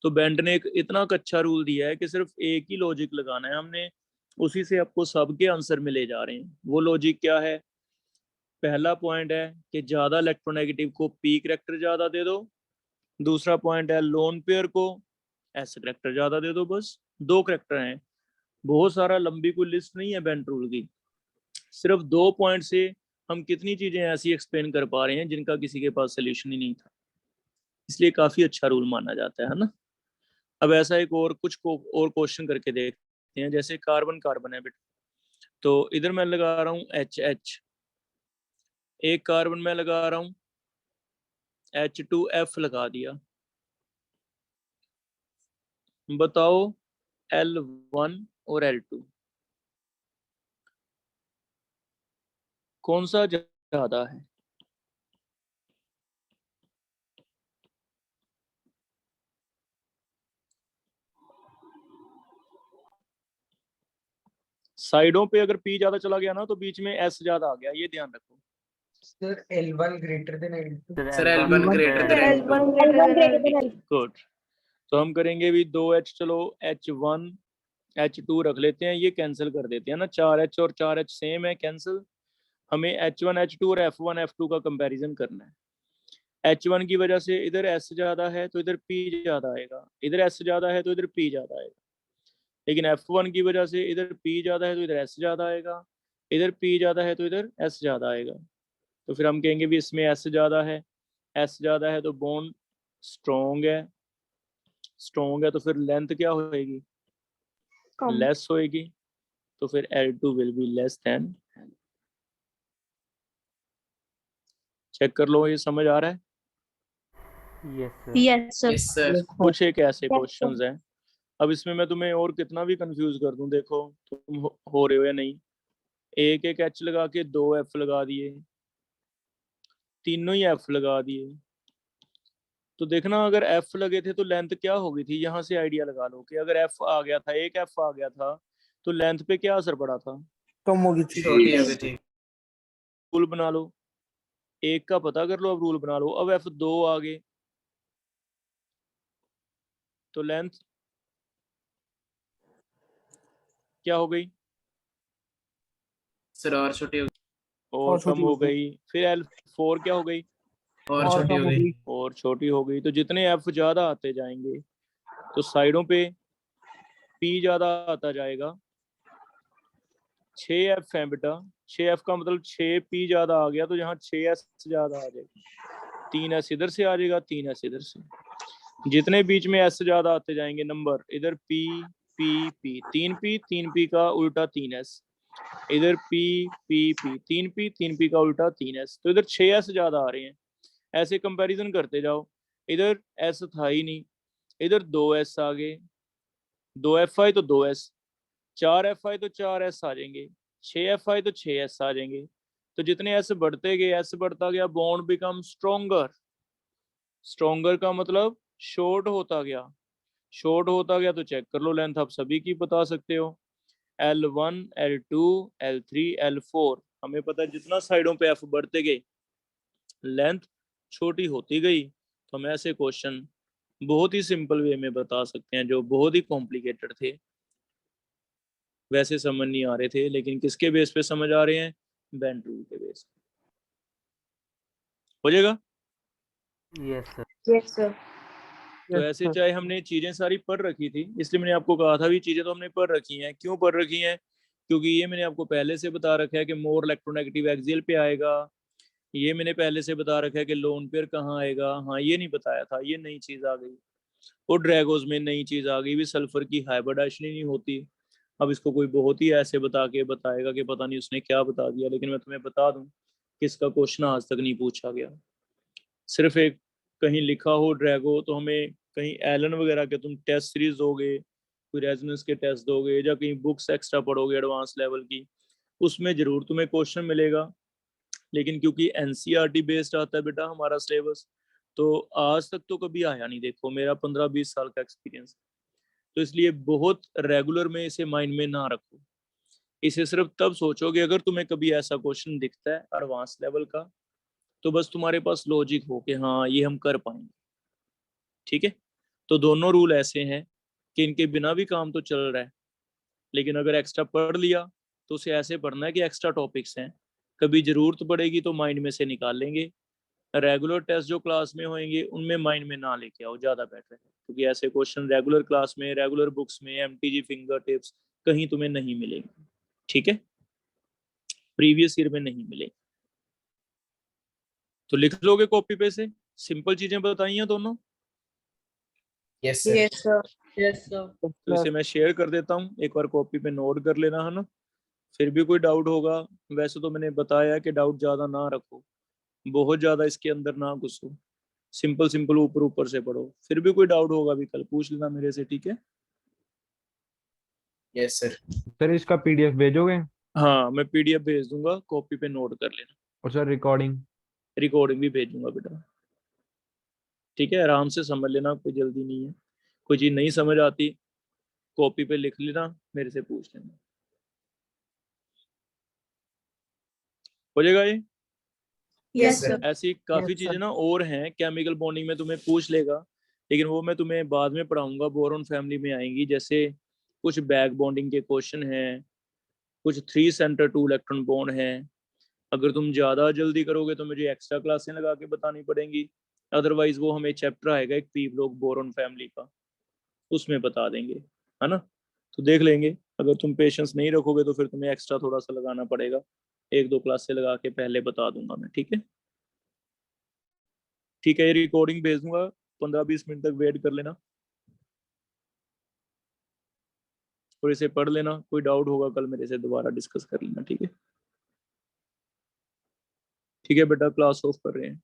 तो बेंट ने एक इतना अच्छा रूल दिया है कि सिर्फ एक ही लॉजिक लगाना है हमने, उसी से आपको सबके आंसर में ले जा रहे हैं। वो लॉजिक क्या है? पहला पॉइंट है कि ज्यादा इलेक्ट्रोनेगेटिव को पी करैक्टर ज्यादा दे दो, दूसरा पॉइंट है लोन पेयर को एस करैक्टर ज्यादा दे दो। बस दो करैक्टर हैं, बहुत सारा लंबी कोई लिस्ट नहीं है बेंट रूल की। सिर्फ 2 पॉइंट से हम कितनी चीजें ऐसी एक्सप्लेन कर पा रहे हैं जिनका किसी के पास सोल्यूशन ही नहीं था, इसलिए काफी अच्छा रूल माना जाता है ना। अब ऐसा एक और कुछ और क्वेश्चन करके देखते हैं। जैसे कार्बन कार्बन है बेटा, तो इधर मैं लगा रहा हूँ HH, एक कार्बन में लगा रहा हूँ H2F लगा दिया। बताओ L1 और L2 कौन सा ज्यादा है? साइडों पे अगर P ज्यादा चला गया ना तो बीच में S ज्यादा आ गया, ये ध्यान रखो। Sir L1 greater than L2। Sir L1 greater than L2। Good, तो हम करेंगे भी 2H, चलो H1 H2 रख लेते हैं, ये कैंसिल कर देते हैं ना, 4H और 4H सेम है, कैंसिल। हमें H1 H2 और F1 F2 का कंपैरिजन करना है। H1 की वजह से इधर S ज्यादा है तो इधर P ज्यादा आएगा, इधर S ज्यादा है तो इधर P ज्यादा आएगा। लेकिन F1 की वजह से इधर P ज्यादा है तो इधर S ज्यादा आएगा, इधर P ज्यादा है तो इधर S ज्यादा आएगा। तो फिर हम कहेंगे भी इसमें S ज्यादा है, S ज्यादा है तो बॉन्ड स्ट्रॉन्ग है, स्ट्रॉन्ग है तो फिर लेंथ क्या होएगी? लेस होएगी। तो फिर L2 will be less than. Check कर लो, ये समझ आ रहा है? Yes sir. Yes sir. कुछ एक ऐसे क्वेश्चंस हैं, अब इसमें मैं तुम्हें और कितना भी कंफ्यूज कर दूं, देखो तुम हो रहे हो या नहीं। एक एक एच लगा के 2 F लगा दिए, तीनों ही F लगा दिए, तो देखना अगर F लगे थे तो लेंथ क्या हो गई थी, यहां से आइडिया लगा लो कि अगर F आ गया था, एक F आ गया था, तो लेंथ पे क्या असर पड़ा था? कम होगी थी। छोटी हो गई थी। रूल बना लो, एक का पता कर लो, अब रूल बना लो। अब F2 आ गए तो लेंथ क्या हो गई? सर और छोटी हो गई। और कम छोटी हो हो गई। गई। फिर L4 क्या हो गई? और छोटी कम हो गई। होगी। और छोटी हो गई। तो जितने F ज्यादा आते जाएंगे तो साइडों पे P ज्यादा आता जाएगा। 6F है बेटा, 6F का मतलब 6P ज्यादा आ गया, तो यहाँ 6S ज्यादा आ जाएगा। 3S इधर से आ जाएगा, 3S इधर से। जितने बीच में S ज्यादा आते जाएंगे नंबर, इधर P P P, 3P का उल्टा 3S, इधर P P P, 3P का उल्टा 3S, तो इधर 6S ज्यादा आ रहे हैं। ऐसे कंपैरिजन करते जाओ, इधर S था ही नहीं, इधर 2S आ गए, 2F आए तो 2S, 4F आए तो 4S आ जाएंगे, 6F आए तो 6S आ जाएंगे। तो जितने S बढ़ते गए, S बढ़ता गया, बॉन्ड बिकम स्ट्रोंगर। स्ट्रोंगर का मतलब शॉर्ट होता गया, शॉर्ट होता गया, तो चेक कर लो लेंथ आप सभी की बता सकते हो। L1 L2 L3 L4, हमें पता है जितना साइडों पे F बढ़ते गए लेंथ छोटी होती गई। तो हम ऐसे क्वेश्चन बहुत ही सिंपल वे में बता सकते हैं, जो बहुत ही कॉम्प्लिकेटेड थे, वैसे समझ नहीं आ रहे थे, लेकिन किसके बेस पे समझ आ रहे हैं? बेंट रूल के बेस पे। हो जाएगा? Yes sir. तो ऐसे चाहे हमने चीजें सारी पढ़ रखी थी, इसलिए मैंने आपको कहा था भी चीजें तो हमने पढ़ रखी हैं। क्यों पढ़ रखी हैं? क्योंकि ये मैंने आपको पहले से बता रखा है कि मोर इलेक्ट्रोनेगेटिव एक्सियल पे आएगा, ये मैंने पहले से बता रखा है कि लोन पेयर कहाँ आएगा। हाँ, ये नहीं बताया था, ये नई चीज आ गई। और ड्रैगोज में नई चीज आ गई भी, सल्फर की हाइब्रिडाइजेशन नहीं होती। अब इसको कोई बहुत ही ऐसे बता के बताएगा कि पता नहीं उसने क्या बता दिया, लेकिन मैं तुम्हें बता दूं कि इसका क्वेश्चन आज तक नहीं पूछा गया। सिर्फ एक कहीं लिखा हो ड्रैगो, तो हमें कहीं एलन वगैरह के तुम टेस्ट सीरीज दोगे, कोई रेजोनेंस के टेस्ट दोगे, या कहीं बुक्स एक्स्ट्रा पढ़ोगे एडवांस लेवल की, उसमें जरूर तुम्हें क्वेश्चन मिलेगा। लेकिन क्योंकि एनसीईआरटी बेस्ड आता है बेटा हमारा सिलेबस, तो आज तक तो कभी आया नहीं। देखो मेरा 15-20 साल का एक्सपीरियंस, तो इसलिए बहुत रेगुलर में इसे माइंड में ना रखो। इसे सिर्फ तब सोचोगे अगर तुम्हें कभी ऐसा क्वेश्चन दिखता है एडवांस लेवल का, तो बस तुम्हारे पास लॉजिक हो कि हाँ ये हम कर पाएंगे। ठीक है? तो दोनों रूल ऐसे हैं कि इनके बिना भी काम तो चल रहा है, लेकिन अगर एक्स्ट्रा पढ़ लिया तो उसे ऐसे पढ़ना है कि एक्स्ट्रा टॉपिक्स हैं, कभी जरूरत पड़ेगी तो माइंड में से निकाल लेंगे। रेगुलर टेस्ट जो क्लास में होंगे उनमें माइंड में ना लेके आओ, ज़्यादा बेटर है, क्योंकि ऐसे क्वेश्चन रेगुलर क्लास में, रेगुलर बुक्स में, एमटीजी फिंगर टिप्स कहीं तुम्हें नहीं मिलेंगे। ठीक है? प्रीवियस ईयर में नहीं मिलेंगे। तो लिख लोगे कॉपी पे से? सिंपल चीजें बताई हैं दोनों। Yes sir. Yes sir. Yes sir. तो इसे मैं शेयर कर देता हूँ, एक बार कॉपी पे नोट कर लेना, है ना। फिर भी कोई डाउट होगा, वैसे तो मैंने बताया कि डाउट ज्यादा ना रखो, बहुत ज्यादा इसके अंदर ना घुसो, सिंपल सिंपल ऊपर ऊपर से पढ़ो। फिर भी कोई डाउट होगा भी कल पूछ लेना मेरे से, ठीक है? Yes sir. सर इसका पीडीएफ भेजोगे? हाँ, मैं पीडीएफ भेज दूंगा, कॉपी पे नोट कर लेना। और सर रिकॉर्डिंग? रिकॉर्डिंग भी भेजूंगा बेटा। ठीक है, आराम से समझ लेना, कोई जल्दी नहीं है। कोई चीज नहीं समझ आती कॉपी पे लिख लेना, मेरे से पूछ लेना। हो जाएगा ये? Yes sir. ऐसी काफी चीजें ना और हैं, केमिकल बॉन्डिंग में तुम्हें पूछ लेगा, लेकिन वो मैं तुम्हें बाद में पढ़ाऊंगा, बोरॉन फैमिली में आएंगी। जैसे कुछ बैक बॉन्डिंग के क्वेश्चन हैं, कुछ 3 सेंटर 2 इलेक्ट्रॉन बॉन्ड हैं। अगर तुम ज्यादा जल्दी करोगे तो मुझे एक्स्ट्रा क्लासें लगा के बतानी पड़ेंगी, अदरवाइज वो हमें चैप्टर आएगा एक पी ब्लॉक बोरॉन फैमिली का, उसमें बता देंगे, है ना। तो देख लेंगे, अगर तुम पेशेंस नहीं रखोगे तो फिर तुम्हें एक्स्ट्रा थोड़ा सा लगाना पड़ेगा, 1-2 क्लास से लगा के पहले बता दूंगा मैं। ठीक है? ठीक है, ये रिकॉर्डिंग भेज दूंगा, 15-20 मिनट तक वेट कर लेना और इसे पढ़ लेना। कोई डाउट होगा कल मेरे से दोबारा डिस्कस कर लेना, ठीक है? ठीक। ठीक है बेटा, क्लास ऑफ कर रहे हैं।